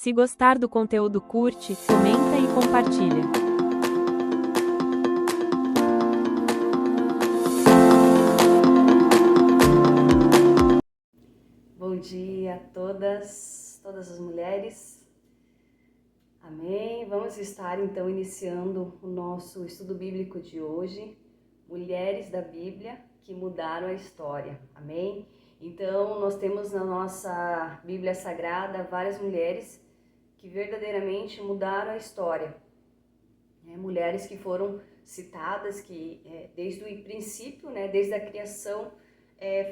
Se gostar do conteúdo, curte, comenta e compartilha. Bom dia a todas as mulheres. Amém? Vamos estar então iniciando o nosso estudo bíblico de hoje, Mulheres da Bíblia que mudaram a história. Amém? Então, nós temos na nossa Bíblia Sagrada várias mulheres que verdadeiramente mudaram a história. Mulheres que foram citadas, que desde o princípio, desde a criação,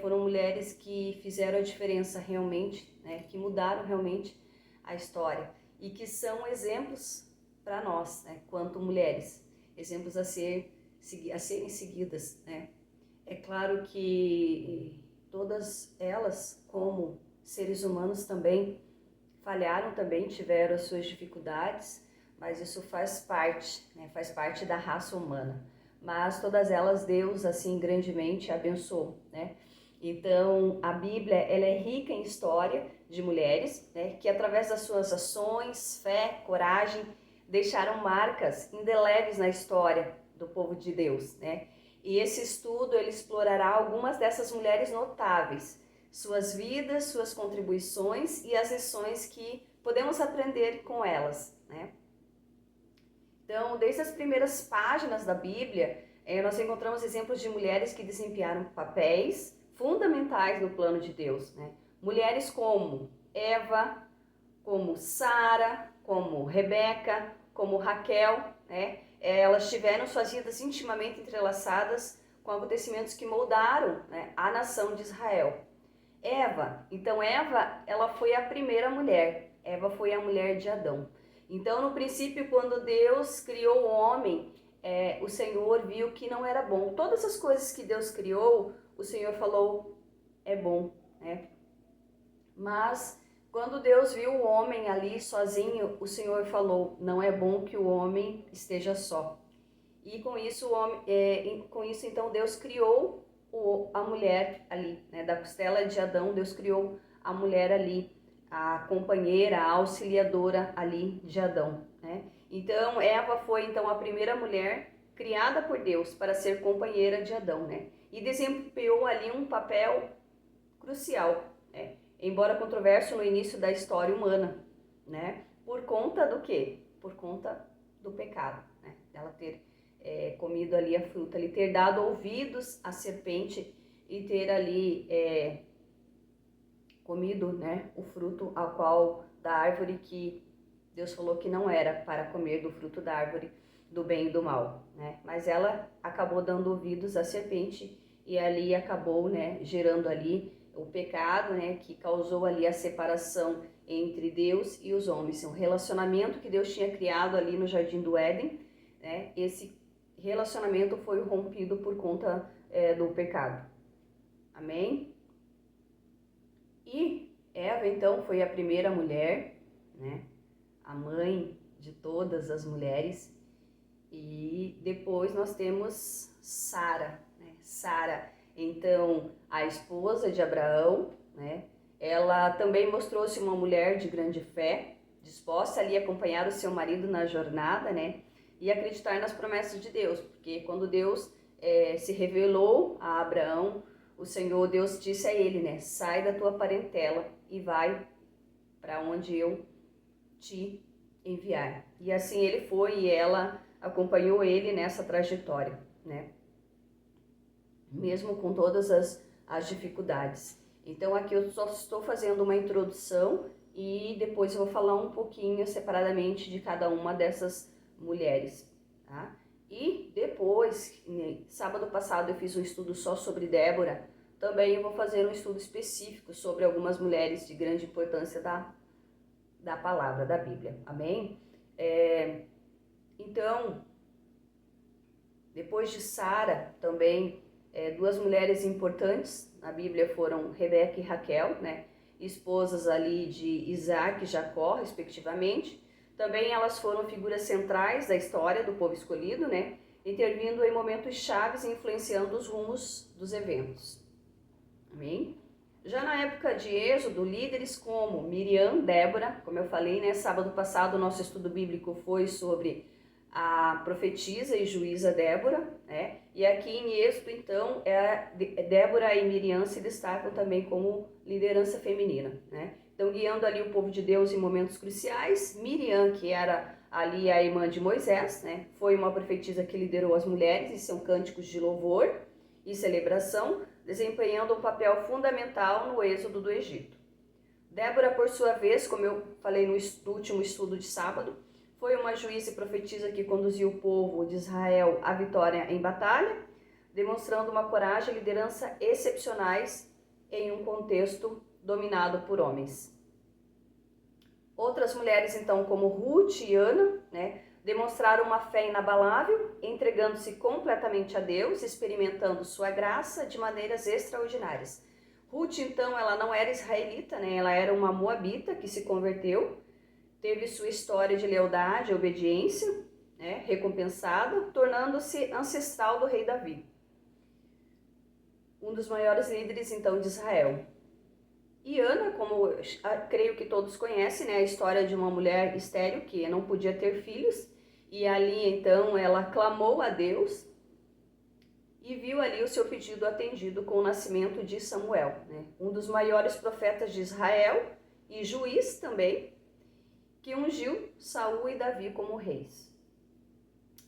foram mulheres que fizeram a diferença realmente, que mudaram realmente a história e que são exemplos para nós, quanto mulheres, exemplos a serem seguidas. É claro que todas elas, como seres humanos, também falharam, também tiveram as suas dificuldades, mas isso faz parte da raça humana. Mas todas elas Deus assim grandemente abençoou, Então a Bíblia ela é rica em história de mulheres, que através das suas ações, fé, coragem, deixaram marcas indeléveis na história do povo de Deus, E esse estudo ele explorará algumas dessas mulheres notáveis, suas vidas, suas contribuições e as lições que podemos aprender com elas, Então, desde as primeiras páginas da Bíblia, nós encontramos exemplos de mulheres que desempenharam papéis fundamentais no plano de Deus, Mulheres como Eva, como Sara, como Rebeca, como Raquel, Elas tiveram suas vidas intimamente entrelaçadas com acontecimentos que moldaram, a nação de Israel. Eva, ela foi a primeira mulher. Eva foi a mulher de Adão. Então, no princípio, quando Deus criou o homem, o Senhor viu que não era bom. Todas as coisas que Deus criou, o Senhor falou, é bom, Mas, quando Deus viu o homem ali sozinho, o Senhor falou, não é bom que o homem esteja só. E com isso, então, Deus criou a mulher ali, da costela de Adão, Deus criou a mulher ali, a companheira, a auxiliadora ali de Adão, Então, Eva foi então a primeira mulher criada por Deus para ser companheira de Adão, E desempenhou ali um papel crucial, Embora controverso no início da história humana, Por conta do quê? Por conta do pecado, Ela ter comido ali a fruta, ali ter dado ouvidos à serpente e ter ali comido, o fruto ao qual da árvore que Deus falou que não era para comer do fruto da árvore do bem e do mal, Mas ela acabou dando ouvidos à serpente e ali acabou, gerando ali o pecado, que causou ali a separação entre Deus e os homens, um relacionamento que Deus tinha criado ali no Jardim do Éden, Esse relacionamento foi rompido por conta do pecado. Amém? E Eva, então, foi a primeira mulher, A mãe de todas as mulheres. E depois nós temos Sara, Sara, então, a esposa de Abraão, Ela também mostrou-se uma mulher de grande fé, disposta ali a acompanhar o seu marido na jornada, E acreditar nas promessas de Deus, porque quando Deus se revelou a Abraão, o Senhor Deus disse a ele, sai da tua parentela e vai para onde eu te enviar. E assim ele foi e ela acompanhou ele nessa trajetória, Mesmo com todas as dificuldades. Então aqui eu só estou fazendo uma introdução e depois eu vou falar um pouquinho separadamente de cada uma dessas mulheres, tá? E depois, sábado passado eu fiz um estudo só sobre Débora, também eu vou fazer um estudo específico sobre algumas mulheres de grande importância da palavra, da Bíblia, amém? Então, depois de Sara, também, duas mulheres importantes na Bíblia foram Rebeca e Raquel, esposas ali de Isaac e Jacó, respectivamente. Também elas foram figuras centrais da história do povo escolhido, intervindo em momentos chaves e influenciando os rumos dos eventos. Amém? Já na época de Êxodo, líderes como Miriam, Débora, como eu falei, né, sábado passado o nosso estudo bíblico foi sobre a profetisa e juíza Débora, né? E aqui em Êxodo, então, Débora e Miriam se destacam também como liderança feminina, né? Então, guiando ali o povo de Deus em momentos cruciais, Miriam, que era ali a irmã de Moisés, né? Foi uma profetisa que liderou as mulheres em seus cânticos de louvor e celebração, desempenhando um papel fundamental no êxodo do Egito. Débora, por sua vez, como eu falei no último estudo de sábado, foi uma juíza e profetisa que conduziu o povo de Israel à vitória em batalha, demonstrando uma coragem e liderança excepcionais em um contexto dominado por homens. Outras mulheres, então, como Ruth e Ana, né, demonstraram uma fé inabalável, entregando-se completamente a Deus, experimentando sua graça de maneiras extraordinárias. Ruth, então, ela não era israelita, né, ela era uma moabita que se converteu, teve sua história de lealdade e obediência, né, recompensada, tornando-se ancestral do rei Davi, um dos maiores líderes, então, de Israel. E Ana, como creio que todos conhecem, né, a história de uma mulher estéril que não podia ter filhos, e ali então ela clamou a Deus e viu ali o seu pedido atendido com o nascimento de Samuel, né, um dos maiores profetas de Israel e juiz também, que ungiu Saul e Davi como reis.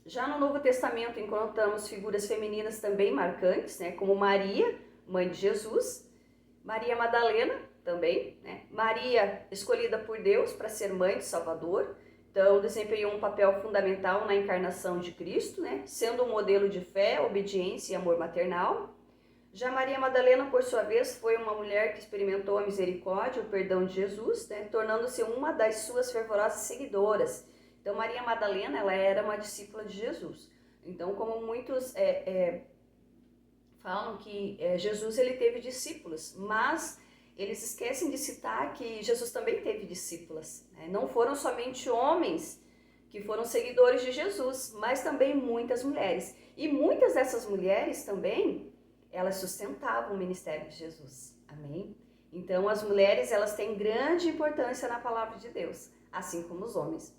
Já no Novo Testamento encontramos figuras femininas também marcantes, né, como Maria, mãe de Jesus, Maria Madalena também, né? Maria, escolhida por Deus para ser mãe de Salvador, então desempenhou um papel fundamental na encarnação de Cristo, né? Sendo um modelo de fé, obediência e amor maternal. Já Maria Madalena, por sua vez, foi uma mulher que experimentou a misericórdia, o perdão de Jesus, né? Tornando-se uma das suas fervorosas seguidoras. Então Maria Madalena, ela era uma discípula de Jesus. Então, como muitos falam que Jesus ele teve discípulos, mas eles esquecem de citar que Jesus também teve discípulas, né? Não foram somente homens que foram seguidores de Jesus, mas também muitas mulheres. E muitas dessas mulheres também, elas sustentavam o ministério de Jesus. Amém? Então as mulheres, elas têm grande importância na palavra de Deus, assim como os homens.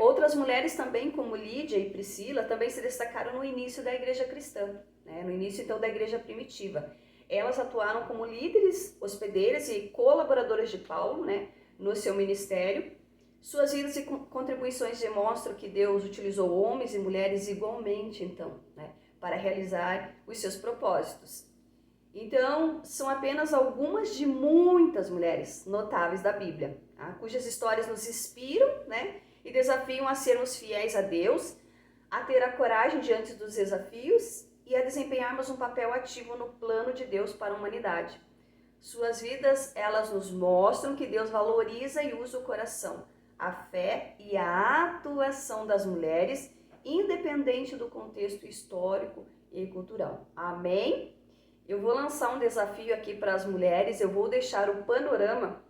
Outras mulheres também, como Lídia e Priscila, também se destacaram no início da igreja cristã, né? No início então da igreja primitiva. Elas atuaram como líderes, hospedeiras e colaboradoras de Paulo, né, no seu ministério. Suas vidas e contribuições demonstram que Deus utilizou homens e mulheres igualmente, então, né, para realizar os seus propósitos. Então, são apenas algumas de muitas mulheres notáveis da Bíblia, tá? Cujas histórias nos inspiram, né, e desafiam a sermos fiéis a Deus, a ter a coragem diante dos desafios e a desempenharmos um papel ativo no plano de Deus para a humanidade. Suas vidas, elas nos mostram que Deus valoriza e usa o coração, a fé e a atuação das mulheres, independente do contexto histórico e cultural. Amém? Eu vou lançar um desafio aqui para as mulheres, eu vou deixar o panorama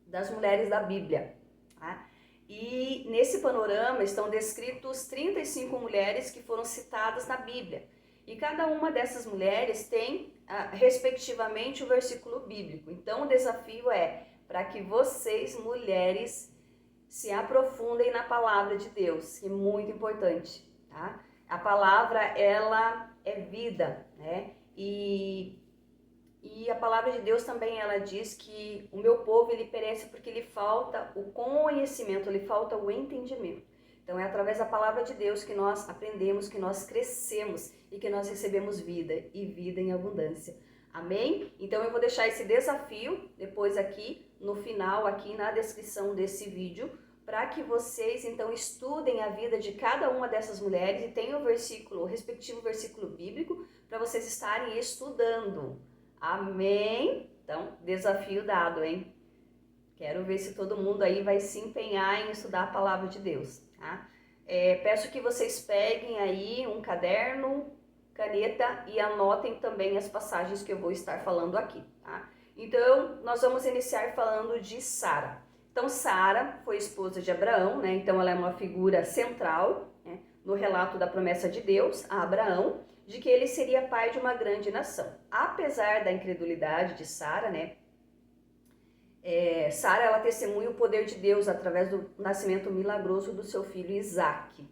das mulheres da Bíblia, tá? E nesse panorama estão descritos 35 mulheres que foram citadas na Bíblia. E cada uma dessas mulheres tem, respectivamente, o versículo bíblico. Então, o desafio é para que vocês, mulheres, se aprofundem na palavra de Deus, que é muito importante, tá? A palavra, ela é vida, né? E a palavra de Deus também, ela diz que o meu povo, ele perece porque lhe falta o conhecimento, lhe falta o entendimento. Então é através da palavra de Deus que nós aprendemos, que nós crescemos e que nós recebemos vida e vida em abundância. Amém? Então eu vou deixar esse desafio depois aqui no final, aqui na descrição desse vídeo, para que vocês então estudem a vida de cada uma dessas mulheres e tenham o respectivo versículo bíblico para vocês estarem estudando. Amém? Então, desafio dado, hein? Quero ver se todo mundo aí vai se empenhar em estudar a palavra de Deus, tá? Peço que vocês peguem aí um caderno, caneta e anotem também as passagens que eu vou estar falando aqui, tá? Então, nós vamos iniciar falando de Sara. Então, Sara foi esposa de Abraão, né? Então, ela é uma figura central, né, no relato da promessa de Deus a Abraão, de que ele seria pai de uma grande nação. Apesar da incredulidade de Sara, né? Sara, ela testemunha o poder de Deus através do nascimento milagroso do seu filho Isaque.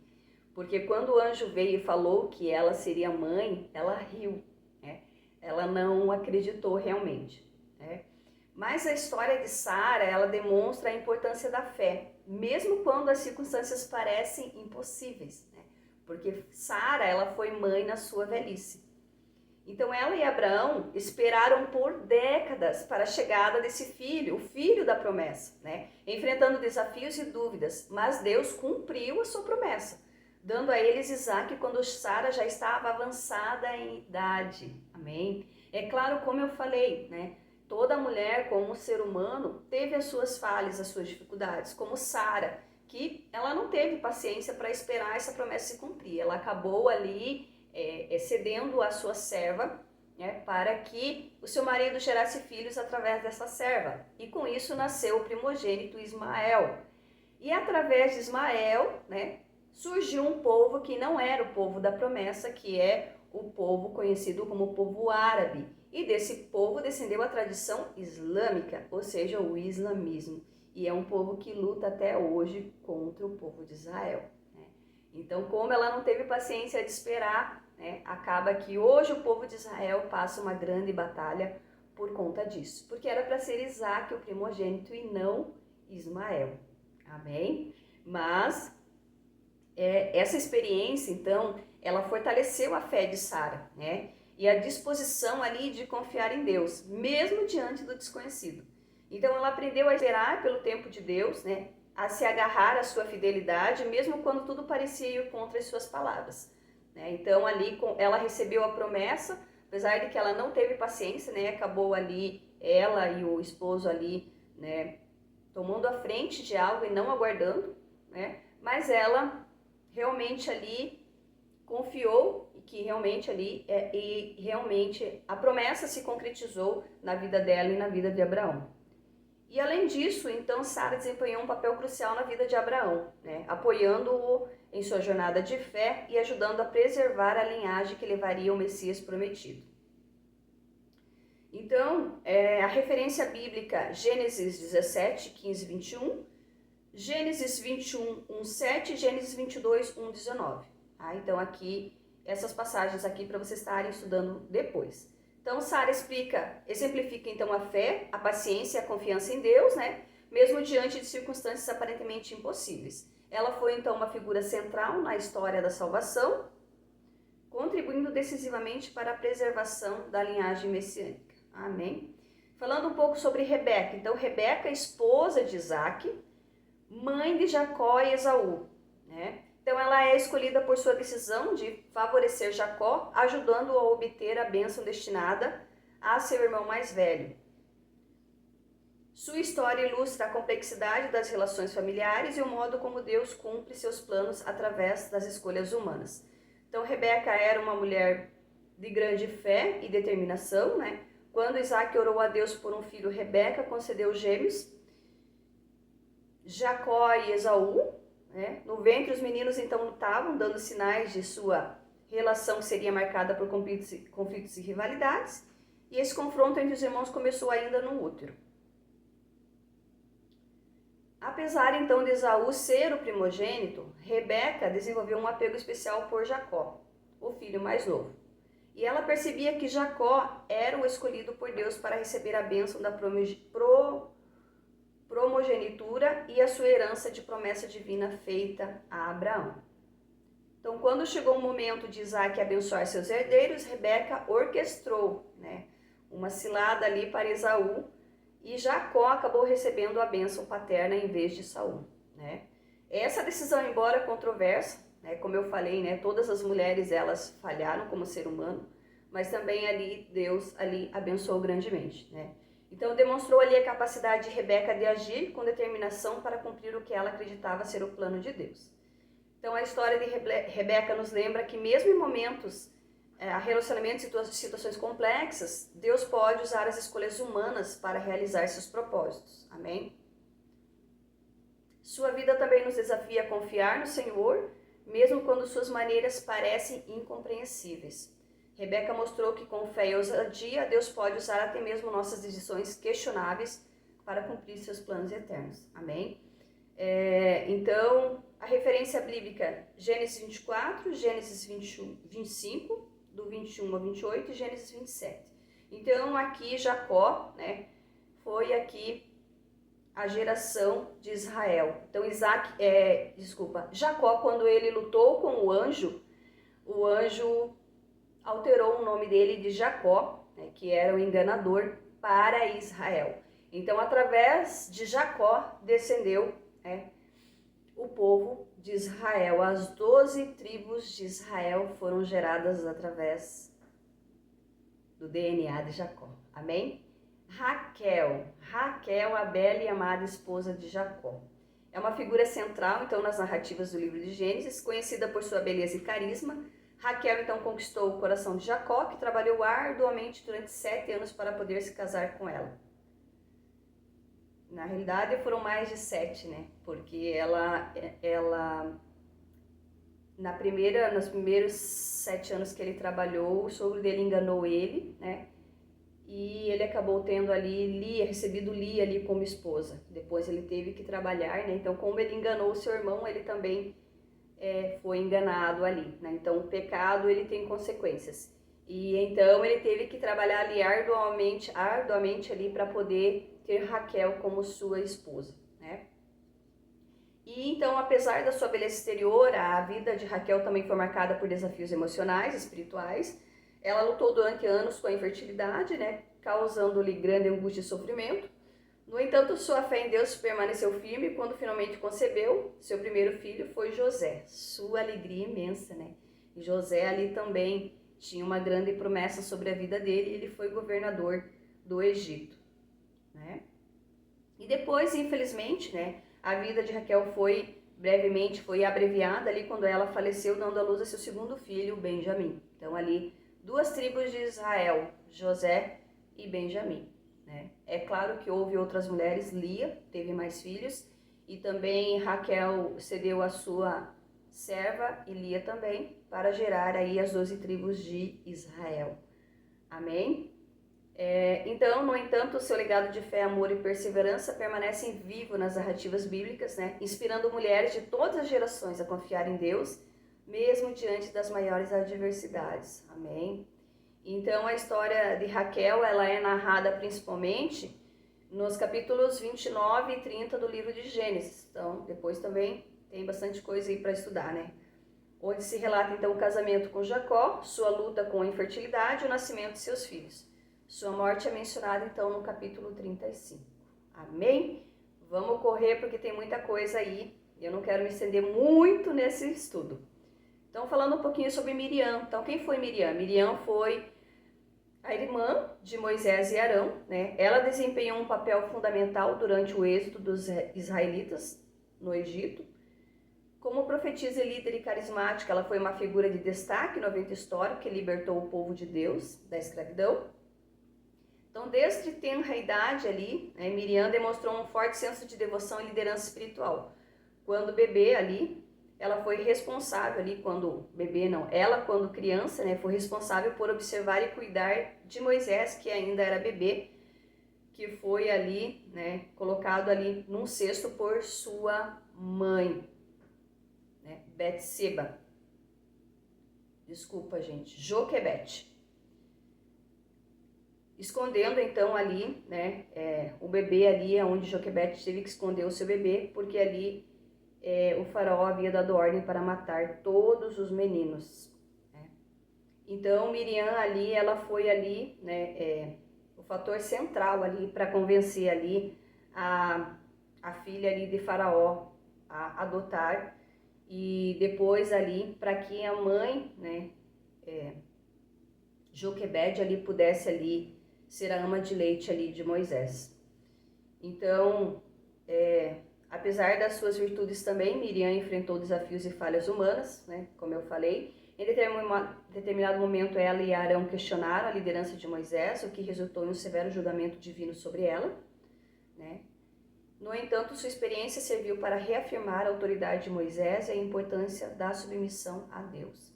Porque quando o anjo veio e falou que ela seria mãe, ela riu, né? Ela não acreditou realmente, né? Mas a história de Sara, ela demonstra a importância da fé, mesmo quando as circunstâncias parecem impossíveis, né? Porque Sara, ela foi mãe na sua velhice. Então ela e Abraão esperaram por décadas para a chegada desse filho, o filho da promessa, né? Enfrentando desafios e dúvidas, mas Deus cumpriu a sua promessa, dando a eles Isaque quando Sara já estava avançada em idade. Amém? É claro, como eu falei, né? Toda mulher, como ser humano, teve as suas falhas, as suas dificuldades, como Sara, que ela não teve paciência para esperar essa promessa se cumprir. Ela acabou ali cedendo a sua serva, né, para que o seu marido gerasse filhos através dessa serva. E com isso nasceu o primogênito Ismael. E através de Ismael, né, surgiu um povo que não era o povo da promessa, que é o povo conhecido como o povo árabe. E desse povo descendeu a tradição islâmica, ou seja, o islamismo. E é um povo que luta até hoje contra o povo de Israel, né? Então, como ela não teve paciência de esperar, né, acaba que hoje o povo de Israel passa uma grande batalha por conta disso. Porque era para ser Isaque o primogênito e não Ismael. Amém? Mas essa experiência, então, ela fortaleceu a fé de Sara, né? E a disposição ali de confiar em Deus, mesmo diante do desconhecido. Então, ela aprendeu a esperar pelo tempo de Deus, né? A se agarrar à sua fidelidade, mesmo quando tudo parecia ir contra as suas palavras, né? Então, ali, ela recebeu a promessa, apesar de que ela não teve paciência, né? Acabou ali, ela e o esposo ali, né? Tomando a frente de algo e não aguardando, né? Mas ela realmente ali confiou e que realmente ali e realmente a promessa se concretizou na vida dela e na vida de Abraão. E além disso, então Sara desempenhou um papel crucial na vida de Abraão, né? Apoiando-o em sua jornada de fé e ajudando a preservar a linhagem que levaria ao Messias prometido. Então, a referência bíblica Gênesis 17, 15 e 21, Gênesis 21, 1, 7 e Gênesis 22, 1, 19. Então aqui, essas passagens aqui para vocês estarem estudando depois. Então Sara exemplifica então a fé, a paciência e a confiança em Deus, né? Mesmo diante de circunstâncias aparentemente impossíveis. Ela foi então uma figura central na história da salvação, contribuindo decisivamente para a preservação da linhagem messiânica. Amém? Falando um pouco sobre Rebeca. Então Rebeca, esposa de Isaque, mãe de Jacó e Esaú, né? Então ela é escolhida por sua decisão de favorecer Jacó, ajudando-o a obter a bênção destinada a seu irmão mais velho. Sua história ilustra a complexidade das relações familiares e o modo como Deus cumpre seus planos através das escolhas humanas. Então Rebeca era uma mulher de grande fé e determinação, né? Quando Isaque orou a Deus por um filho, Rebeca concedeu gêmeos, Jacó e Esaú, né? No ventre os meninos então lutavam, dando sinais de sua relação que seria marcada por conflitos e rivalidades, e esse confronto entre os irmãos começou ainda no útero. Apesar então de Esaú ser o primogênito, Rebeca desenvolveu um apego especial por Jacó, o filho mais novo. E ela percebia que Jacó era o escolhido por Deus para receber a bênção da primogenitura e a sua herança de promessa divina feita a Abraão. Então, quando chegou o momento de Isaque abençoar seus herdeiros, Rebeca orquestrou, né, uma cilada ali para Esaú, e Jacó acabou recebendo a bênção paterna em vez de Saul, né? Essa decisão, embora controversa, né, como eu falei, né, todas as mulheres elas falharam como ser humano, mas também ali Deus ali abençoou grandemente, né? Então demonstrou ali a capacidade de Rebeca de agir com determinação para cumprir o que ela acreditava ser o plano de Deus. Então a história de Rebeca nos lembra que mesmo em momentos, relacionamentos e situações complexas, Deus pode usar as escolhas humanas para realizar seus propósitos. Amém? Sua vida também nos desafia a confiar no Senhor, mesmo quando suas maneiras parecem incompreensíveis. Rebeca mostrou que com fé e ousadia, Deus pode usar até mesmo nossas decisões questionáveis para cumprir seus planos eternos. Amém? Então, a referência bíblica, Gênesis 24, Gênesis 25, do 21 ao 28 e Gênesis 27. Então, aqui Jacó, né, foi aqui a geração de Israel. Então, Jacó, quando ele lutou com o anjo alterou o nome dele de Jacó, né, que era o enganador, para Israel. Então, através de Jacó, descendeu, né, o povo de Israel. As 12 tribos de Israel foram geradas através do DNA de Jacó. Amém? Raquel, a bela e amada esposa de Jacó. É uma figura central, então, nas narrativas do livro de Gênesis, conhecida por sua beleza e carisma. Raquel, então, conquistou o coração de Jacó, que trabalhou arduamente durante 7 anos para poder se casar com ela. Na realidade, foram mais de 7, né? Porque nos primeiros 7 anos que ele trabalhou, o sogro dele enganou ele, né? E ele acabou tendo ali recebido Lia ali como esposa. Depois ele teve que trabalhar, né? Então, como ele enganou o seu irmão, ele também foi enganado ali, né? Então, o pecado, ele tem consequências. E então, ele teve que trabalhar ali arduamente ali para poder ter Raquel como sua esposa, né? E então, apesar da sua beleza exterior, a vida de Raquel também foi marcada por desafios emocionais, espirituais. Ela lutou durante anos com a infertilidade, né, causando-lhe grande angústia e sofrimento. No entanto, sua fé em Deus permaneceu firme e quando finalmente concebeu, seu primeiro filho foi José. Sua alegria imensa, né? E José ali também tinha uma grande promessa sobre a vida dele e ele foi governador do Egito, né? E depois, infelizmente, né, a vida de Raquel foi abreviada ali quando ela faleceu, dando à luz a seu segundo filho, Benjamim. Então ali 2 tribos de Israel, José e Benjamim, né? É claro que houve outras mulheres, Lia teve mais filhos e também Raquel cedeu a sua serva e Lia também para gerar aí as 12 tribos de Israel. Amém? Então, no entanto, o seu legado de fé, amor e perseverança permanecem vivos nas narrativas bíblicas, né? Inspirando mulheres de todas as gerações a confiar em Deus, mesmo diante das maiores adversidades. Amém? Então, a história de Raquel, ela é narrada principalmente nos capítulos 29 e 30 do livro de Gênesis. Então, depois também tem bastante coisa aí para estudar, né? Onde se relata, então, o casamento com Jacó, sua luta com a infertilidade e o nascimento de seus filhos. Sua morte é mencionada, então, no capítulo 35. Amém? Vamos correr, porque tem muita coisa aí. Eu não quero me estender muito nesse estudo. Então, falando um pouquinho sobre Miriam. Então, quem foi Miriam? Miriam foi a irmã de Moisés e Arão, né? Ela desempenhou um papel fundamental durante o êxodo dos israelitas no Egito. Como profetisa, líder e carismática, ela foi uma figura de destaque no evento histórico que libertou o povo de Deus da escravidão. Então, desde tenra idade ali, né, Miriam demonstrou um forte senso de devoção e liderança espiritual. Quando bebê ali, ela foi responsável ali, quando criança, né, foi responsável por observar e cuidar de Moisés, que ainda era bebê, que foi ali, né, colocado ali num cesto por sua mãe, né, Betseba. Desculpa, gente, Joquebede. Escondendo então ali, né, o bebê ali, onde Joquebede teve que esconder o seu bebê, porque ali o faraó havia dado ordem para matar todos os meninos, né? Então Miriam ali, ela foi ali, né, o fator central ali para convencer ali a filha ali de faraó a adotar e depois ali para que a mãe, né, Joquebede ali pudesse ali ser a ama de leite ali de Moisés. Então, apesar das suas virtudes também, Miriam enfrentou desafios e falhas humanas, né, como eu falei. Em determinado momento, ela e Arão questionaram a liderança de Moisés, o que resultou em um severo julgamento divino sobre ela, né? No entanto, sua experiência serviu para reafirmar a autoridade de Moisés e a importância da submissão a Deus.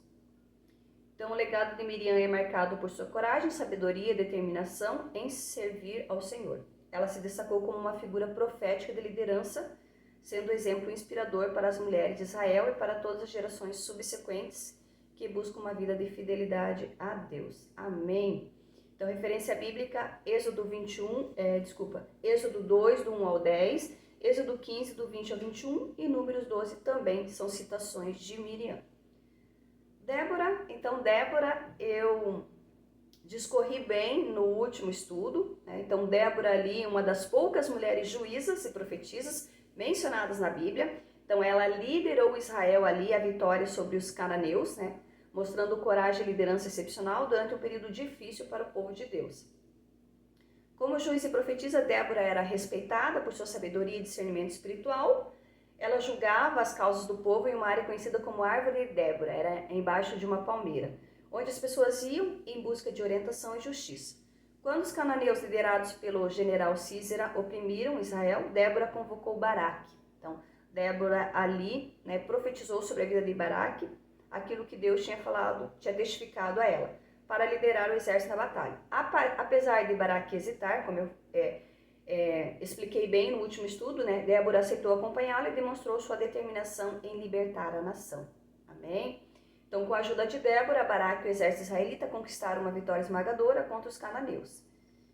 Então, o legado de Miriam é marcado por sua coragem, sabedoria e determinação em servir ao Senhor. Ela se destacou como uma figura profética de liderança, sendo exemplo inspirador para as mulheres de Israel e para todas as gerações subsequentes que buscam uma vida de fidelidade a Deus. Amém. Então, referência bíblica, Êxodo 2, do 1 ao 10, Êxodo 15, do 20 ao 21 e Números 12 também são citações de Miriam. Débora, eu discorri bem no último estudo, né? Então, Débora ali, uma das poucas mulheres juízas e profetisas mencionadas na Bíblia. Então, ela liderou Israel ali a vitória sobre os cananeus, né? Mostrando coragem e liderança excepcional durante um período difícil para o povo de Deus. Como juiz e profetisa, Débora era respeitada por sua sabedoria e discernimento espiritual. Ela julgava as causas do povo em uma área conhecida como Árvore de Débora, era embaixo de uma palmeira, onde as pessoas iam em busca de orientação e justiça. Quando os cananeus, liderados pelo general Sísera, oprimiram Israel, Débora convocou Baraque. Então, Débora ali, né, profetizou sobre a vida de Baraque, aquilo que Deus tinha falado, tinha testificado a ela, para liderar o exército na batalha. Apesar de Baraque hesitar, como eu expliquei bem no último estudo, né, Débora aceitou acompanhá-la e demonstrou sua determinação em libertar a nação. Amém? Então, com a ajuda de Débora, Baraque e o exército israelita conquistaram uma vitória esmagadora contra os cananeus.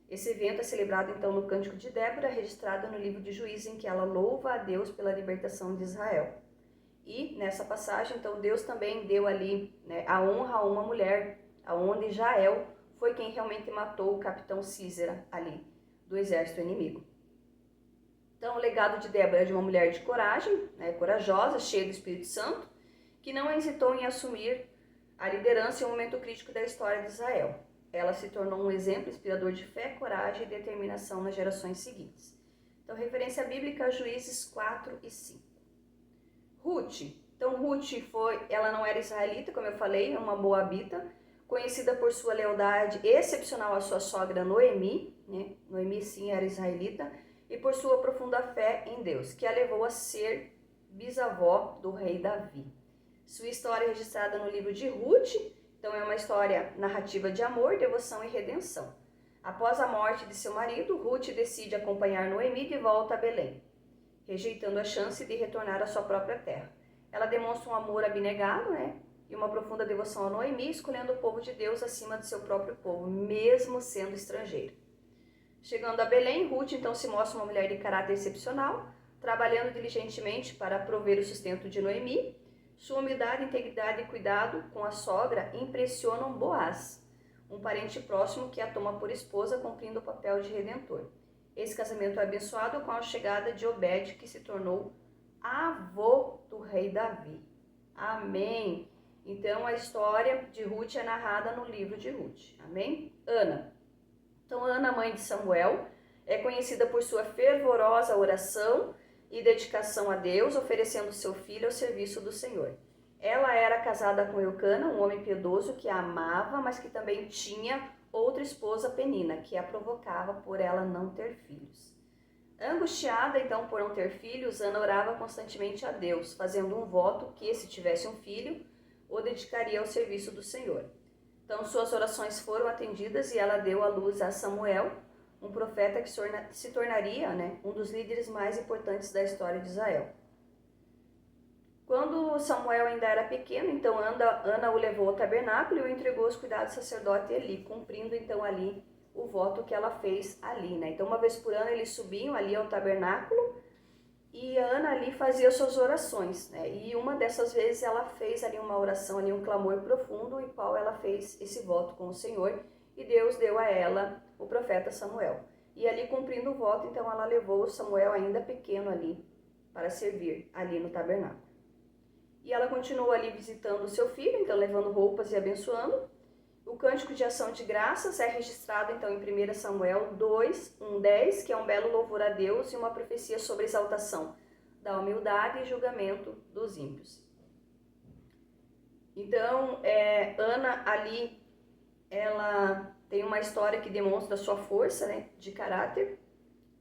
Esse evento é celebrado então no Cântico de Débora, registrado no livro de Juízes, em que ela louva a Deus pela libertação de Israel. E nessa passagem, então, Deus também deu ali, né, a honra a uma mulher, aonde Jael foi quem realmente matou o capitão Sísera ali, do exército inimigo. Então, o legado de Débora é de uma mulher de coragem, né, corajosa, cheia do Espírito Santo, que não hesitou em assumir a liderança em um momento crítico da história de Israel. Ela se tornou um exemplo inspirador de fé, coragem e determinação nas gerações seguintes. Então, referência bíblica, Juízes 4 e 5. Ruth. Então, Ruth ela não era israelita, como eu falei, é uma moabita, conhecida por sua lealdade excepcional à sua sogra Noemi, né? Noemi sim era israelita, e por sua profunda fé em Deus, que a levou a ser bisavó do rei Davi. Sua história é registrada no livro de Ruth, então é uma história narrativa de amor, devoção e redenção. Após a morte de seu marido, Ruth decide acompanhar Noemi de volta a Belém, rejeitando a chance de retornar à sua própria terra. Ela demonstra um amor abnegado, né, e uma profunda devoção a Noemi, escolhendo o povo de Deus acima do seu próprio povo, mesmo sendo estrangeira. Chegando a Belém, Ruth então se mostra uma mulher de caráter excepcional, trabalhando diligentemente para prover o sustento de Noemi. Sua humildade, integridade e cuidado com a sogra impressionam Boaz, um parente próximo que a toma por esposa, cumprindo o papel de redentor. Esse casamento é abençoado com a chegada de Obed, que se tornou avô do rei Davi. Amém. Então, a história de Ruth é narrada no livro de Ruth. Amém? Ana. Então, Ana, mãe de Samuel, é conhecida por sua fervorosa oração e dedicação a Deus, oferecendo seu filho ao serviço do Senhor. Ela era casada com Eucana, um homem piedoso que a amava, mas que também tinha outra esposa, Penina, que a provocava por ela não ter filhos. Angustiada, então, por não ter filhos, Ana orava constantemente a Deus, fazendo um voto que, se tivesse um filho, o dedicaria ao serviço do Senhor. Então, suas orações foram atendidas e ela deu à luz a Samuel, um profeta que se tornaria, né, um dos líderes mais importantes da história de Israel. Quando Samuel ainda era pequeno, então Ana o levou ao tabernáculo e o entregou aos cuidados do sacerdote Eli, cumprindo então ali o voto que ela fez ali, né? Então, uma vez por ano eles subiam ali ao tabernáculo e a Ana ali fazia suas orações, né? E uma dessas vezes ela fez ali uma oração, ali um clamor profundo, em qual ela fez esse voto com o Senhor, e Deus deu a ela o profeta Samuel. E ali, cumprindo o voto, então ela levou Samuel ainda pequeno ali para servir ali no tabernáculo. E ela continuou ali visitando o seu filho, então levando roupas e abençoando. O cântico de ação de graças é registrado então em 1 Samuel 2, 1-10, que é um belo louvor a Deus e uma profecia sobre a exaltação da humildade e julgamento dos ímpios. Então, Ana ali, ela tem uma história que demonstra sua força, né, de caráter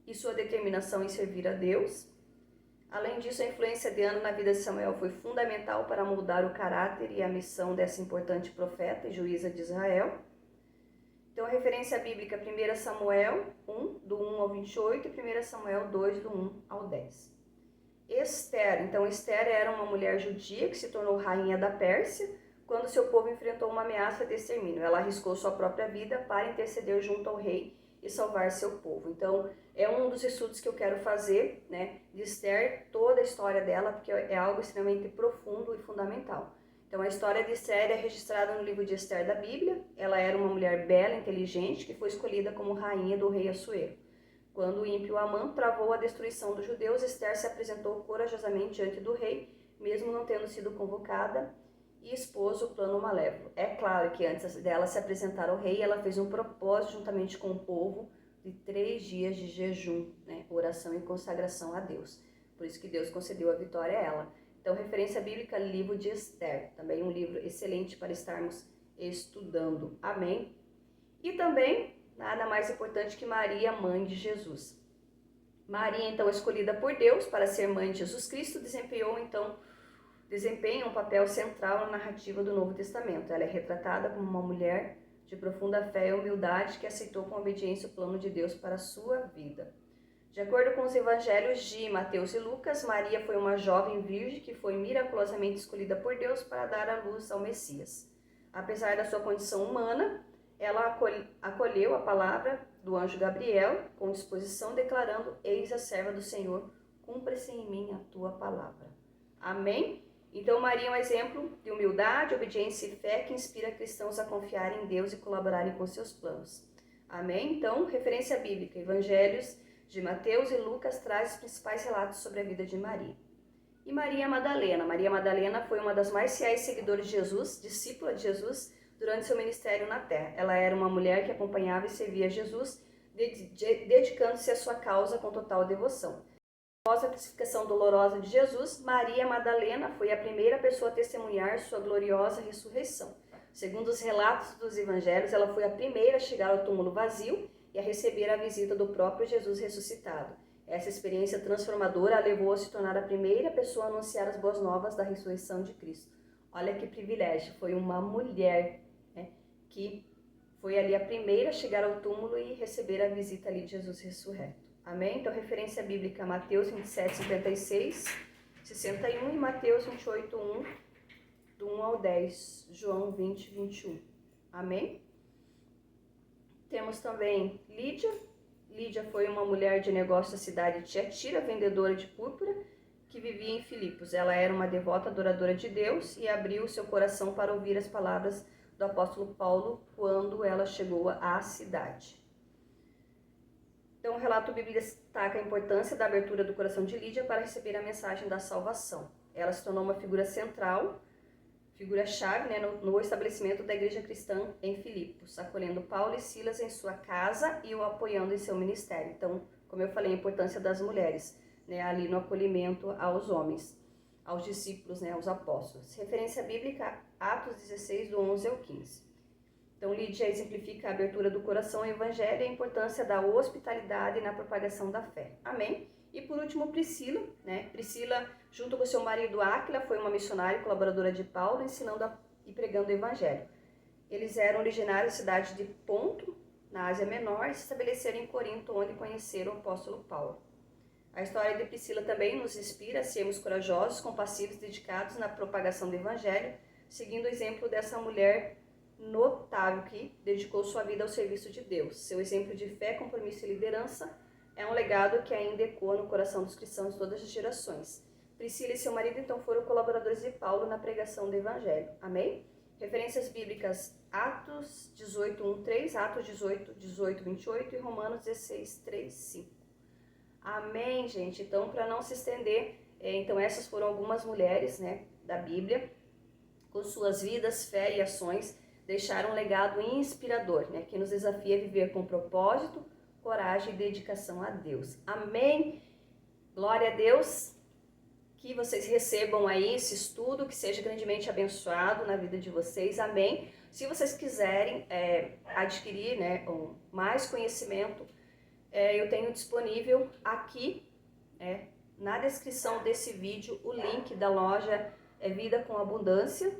e sua determinação em servir a Deus. Além disso, a influência de Ana na vida de Samuel foi fundamental para moldar o caráter e a missão dessa importante profeta e juíza de Israel. Então, a referência bíblica 1 Samuel 1, do 1 ao 28, e 1 Samuel 2, do 1 ao 10. Esther. Então, Esther era uma mulher judia que se tornou rainha da Pérsia quando seu povo enfrentou uma ameaça de extermínio. Ela arriscou sua própria vida para interceder junto ao rei e salvar seu povo. Então, é um dos estudos que eu quero fazer, né, de Esther, toda a história dela, porque é algo extremamente profundo e fundamental. Então, a história de Esther é registrada no livro de Esther da Bíblia. Ela era uma mulher bela, inteligente, que foi escolhida como rainha do rei Assuero. Quando o ímpio Amã travou a destruição dos judeus, Esther se apresentou corajosamente diante do rei, mesmo não tendo sido convocada, e expôs o plano malévolo. É claro que antes dela se apresentar ao rei, ela fez um propósito juntamente com o povo de 3 dias de jejum, né, oração e consagração a Deus. Por isso que Deus concedeu a vitória a ela. Então, referência bíblica, livro de Esther. Também um livro excelente para estarmos estudando. Amém? E também, nada mais importante que Maria, mãe de Jesus. Maria, então, escolhida por Deus para ser mãe de Jesus Cristo, desempenha um papel central na narrativa do Novo Testamento. Ela é retratada como uma mulher de profunda fé e humildade que aceitou com obediência o plano de Deus para a sua vida. De acordo com os evangelhos de Mateus e Lucas, Maria foi uma jovem virgem que foi miraculosamente escolhida por Deus para dar à luz ao Messias. Apesar da sua condição humana, ela acolheu a palavra do anjo Gabriel com disposição, declarando: Eis a serva do Senhor, cumpra-se em mim a tua palavra. Amém? Então, Maria é um exemplo de humildade, obediência e fé que inspira cristãos a confiarem em Deus e colaborarem com seus planos. Amém? Então, referência bíblica, evangelhos de Mateus e Lucas traz os principais relatos sobre a vida de Maria. E Maria Madalena. Maria Madalena foi uma das mais fiéis seguidoras de Jesus, discípula de Jesus, durante seu ministério na terra. Ela era uma mulher que acompanhava e servia Jesus, dedicando-se à sua causa com total devoção. Após a crucificação dolorosa de Jesus, Maria Madalena foi a primeira pessoa a testemunhar sua gloriosa ressurreição. Segundo os relatos dos evangelhos, ela foi a primeira a chegar ao túmulo vazio e a receber a visita do próprio Jesus ressuscitado. Essa experiência transformadora a levou a se tornar a primeira pessoa a anunciar as boas novas da ressurreição de Cristo. Olha que privilégio, foi uma mulher, né, que foi ali a primeira a chegar ao túmulo e receber a visita ali de Jesus ressurreto. Amém? Então, referência bíblica, Mateus 27, 56, 61 e Mateus 28, 1, do 1 ao 10, João 20, 21. Amém? Temos também Lídia. Lídia foi uma mulher de negócio da cidade de Tiatira, vendedora de púrpura, que vivia em Filipos. Ela era uma devota adoradora de Deus e abriu seu coração para ouvir as palavras do apóstolo Paulo quando ela chegou à cidade. Então, o relato bíblico destaca a importância da abertura do coração de Lídia para receber a mensagem da salvação. Ela se tornou uma figura central, figura-chave, né, no estabelecimento da igreja cristã em Filipos, acolhendo Paulo e Silas em sua casa e o apoiando em seu ministério. Então, como eu falei, a importância das mulheres, né, ali no acolhimento aos homens, aos discípulos, né, aos apóstolos. Referência bíblica, Atos 16, do 11 ao 15. Então, Lídia exemplifica a abertura do coração ao evangelho e a importância da hospitalidade na propagação da fé. Amém? E por último, Priscila, né? Priscila, junto com seu marido Áquila, foi uma missionária e colaboradora de Paulo, ensinando e pregando o evangelho. Eles eram originários da cidade de Ponto, na Ásia Menor, e se estabeleceram em Corinto, onde conheceram o apóstolo Paulo. A história de Priscila também nos inspira a sermos corajosos, compassivos e dedicados na propagação do evangelho, seguindo o exemplo dessa mulher notável que dedicou sua vida ao serviço de Deus. Seu exemplo de fé, compromisso e liderança é um legado que ainda ecoa no coração dos cristãos de todas as gerações. Priscila e seu marido então foram colaboradores de Paulo na pregação do evangelho. Amém? Referências bíblicas, Atos 18, 1, 3, Atos 18, 18, 28 e Romanos 16, 3, 5. Amém, gente? Então, para não se estender, então essas foram algumas mulheres, né, da Bíblia, com suas vidas, fé e ações, deixaram um legado inspirador, né, que nos desafia a viver com propósito, coragem e dedicação a Deus. Amém? Glória a Deus. Que vocês recebam aí esse estudo, que seja grandemente abençoado na vida de vocês. Amém? Se vocês quiserem adquirir, né, mais conhecimento, eu tenho disponível aqui, na descrição desse vídeo o link da loja Vida com Abundância,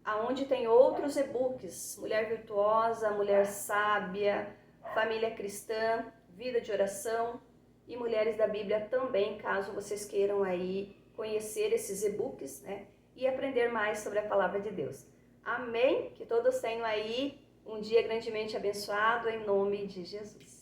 aonde tem outros e-books, Mulher Virtuosa, Mulher Sábia, Família Cristã, Vida de Oração e Mulheres da Bíblia também, caso vocês queiram aí conhecer esses e-books, né, e aprender mais sobre a Palavra de Deus. Amém? Que todos tenham aí um dia grandemente abençoado em nome de Jesus.